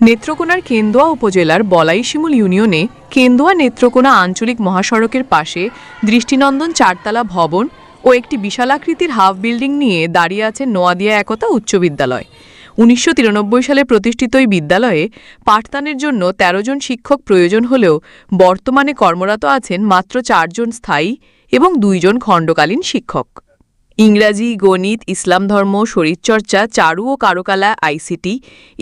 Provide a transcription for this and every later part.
নেত্রকোনার কেন্দুয়া উপজেলার বলাইশিমুল ইউনিয়নে কেন্দুয়া নেত্রকোনা আঞ্চলিক মহাসড়কের পাশে দৃষ্টিনন্দন চারতলা ভবন ও একটি বিশালাকৃতির হাফ বিল্ডিং নিয়ে দাঁড়িয়ে আছে নোয়াদিয়া একতা উচ্চ বিদ্যালয়। ১৯৯৩ সালে প্রতিষ্ঠিত এই বিদ্যালয়ে পাঠদানের জন্য ১৩ জন শিক্ষক প্রয়োজন হলেও বর্তমানে কর্মরত আছেন মাত্র ৪ জন স্থায়ী এবং ২ জন খণ্ডকালীন শিক্ষক। ইংরাজি, গণিত, ইসলাম ধর্ম, শরীরচর্চা, চারু ও কারুকলা, আইসিটি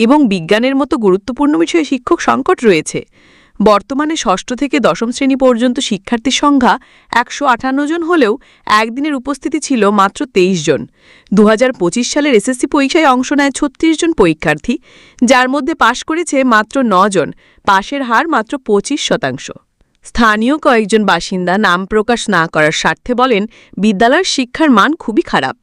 এবং বিজ্ঞানের মতো গুরুত্বপূর্ণ বিষয়ে শিক্ষক সংকট রয়েছে। বর্তমানে ষষ্ঠ থেকে দশম শ্রেণী পর্যন্ত শিক্ষার্থীর সংখ্যা ১৫৮ জন হলেও একদিনের উপস্থিতি ছিল মাত্র ২৩ জন। ২০২৫ সালের এসএসসি পরীক্ষায় অংশ নেয় ৩৬ জন পরীক্ষার্থী, যার মধ্যে পাশ করেছে মাত্র ৯ জন। পাশের হার মাত্র ২৫%। স্থানীয় কয়েকজন বাসিন্দা নাম প্রকাশ না করার স্বার্থে বলেন, বিদ্যালয়ের শিক্ষার মান খুবই খারাপ।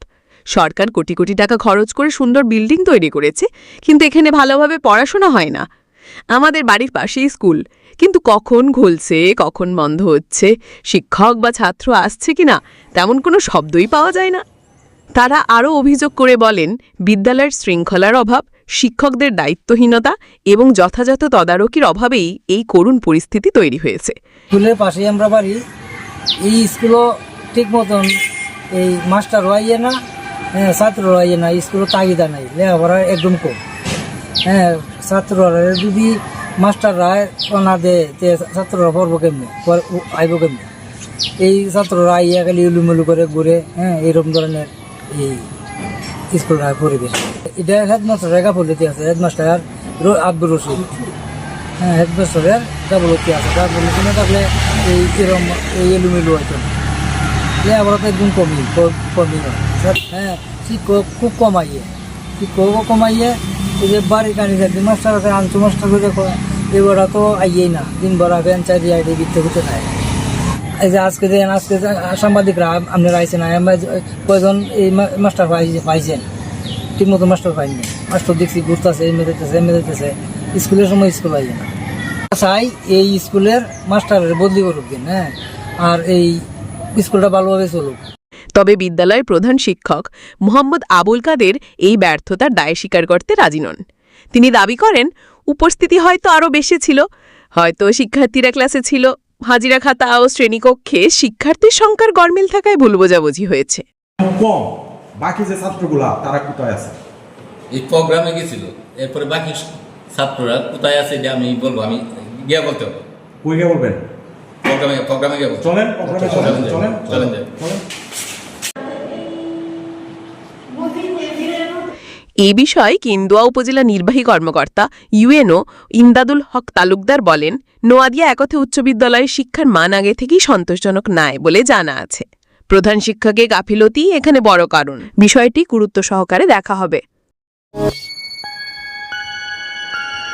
সরকার কোটি কোটি টাকা খরচ করে সুন্দর বিল্ডিং তৈরি করেছে, কিন্তু এখানে ভালোভাবে পড়াশোনা হয় না। আমাদের বাড়ির পাশেই স্কুল, কিন্তু কখন খুলছে কখন বন্ধ হচ্ছে, শিক্ষক বা ছাত্র আসছে কিনা তেমন কোনো শব্দই পাওয়া যায় না। তারা আরও অভিযোগ করে বলেন, বিদ্যালয়ের শৃঙ্খলার অভাব, শিক্ষকদের দায়িত্বহীনতা এবং যথাযথ তদারকির অভাবেই এই করুণ পরিস্থিতি তৈরি হয়েছে। স্কুলের পাশেই আমরা বাড়ি, এই স্কুলও ঠিক মতন এই মাস্টার আইয়ে না, ছাত্ররা আইয়ে না, স্কুলও তাগিদা নাই, লেখাপড়া একদম কম। ছাত্ররা যদি মাস্টাররা না দেয় ছাত্ররা পড়বো কেমনি, আইব কেমনি? এই ছাত্ররা আইয়া খালি উলুমুলু করে ঘুরে, এইরকম ধরনের এই স্কুলের পরিবেশ। এটা হেডমাস্টারের গাফলতি আছে, হেডমাস্টার আব্দুর রশিদ, হেডমাস্টারের গাফলতি আছে। গাফলতি না থাকলে এরকম এই এলুমিলু হয়তো না, লেখাপড়া তো একদম কমই হয়। শিক্ষক খুব কমাইয়ে, শিক্ষকও কমাইয়ে। এই যে বাড়ির কানি থাকবে মাস্টার আছে, আনসু মাস্টার করে এবারা তো আইয়েই না, দিনভরা বেঞ্চার আইডি বিত্তে হতে নাই। এই যে আজকে সাংবাদিকরা আপনারা আইসেন, কয়জন এই মাস্টার পাইছেন? ঠিক মতো মাস্টার পাইনি, মাস্টার দেখছি ঘুরতেছে, মেয়েতেছে, স্কুলের সময় স্কুল আইয়ে না। চাই এই স্কুলের মাস্টারের বদলি করুক দিন, আর এই স্কুলটা ভালোভাবে চলুক। তবে বিদ্যালয়ের প্রধান শিক্ষক মোহাম্মদ আবুল কাদের এই ব্যর্থতার দায় স্বীকার করতে রাজি নন। তিনি দাবি করেন, উপস্থিতি হয়তো আরও বেশি ছিল, হয়তো শিক্ষার্থীরা ক্লাসে ছিল, হাজিরা খাতা ও শ্রেণীকক্ষে শিক্ষার্থীর সংখ্যার গরমিল থাকায় ভুল বোঝাবুঝি হয়েছে। বাকি যে ছাত্রগুলা তারা কোথায় আছে? এই প্রোগ্রামে গেছিল, এরপরে বাকি ছাত্ররা কোথায় আছে এটা আমি বলবো, আমি গিয়ে বলতে হবে। কই গিয়ে বলবেন? প্রোগ্রামে গিয়ে চলেন, চলেন। এই বিষয়ে কেন্দুয়া উপজেলা নির্বাহী কর্মকর্তা ইউএনও ইমদাদুল হক তালুকদার বলেন, নোয়াদিয়া একতা উচ্চ বিদ্যালয়ের শিক্ষার মান আগে থেকেই সন্তোষজনক নয় বলে জানা আছে। প্রধান শিক্ষকের গাফিলতি এখানে বড় কারণ। বিষয়টি গুরুত্ব সহকারে দেখা হবে।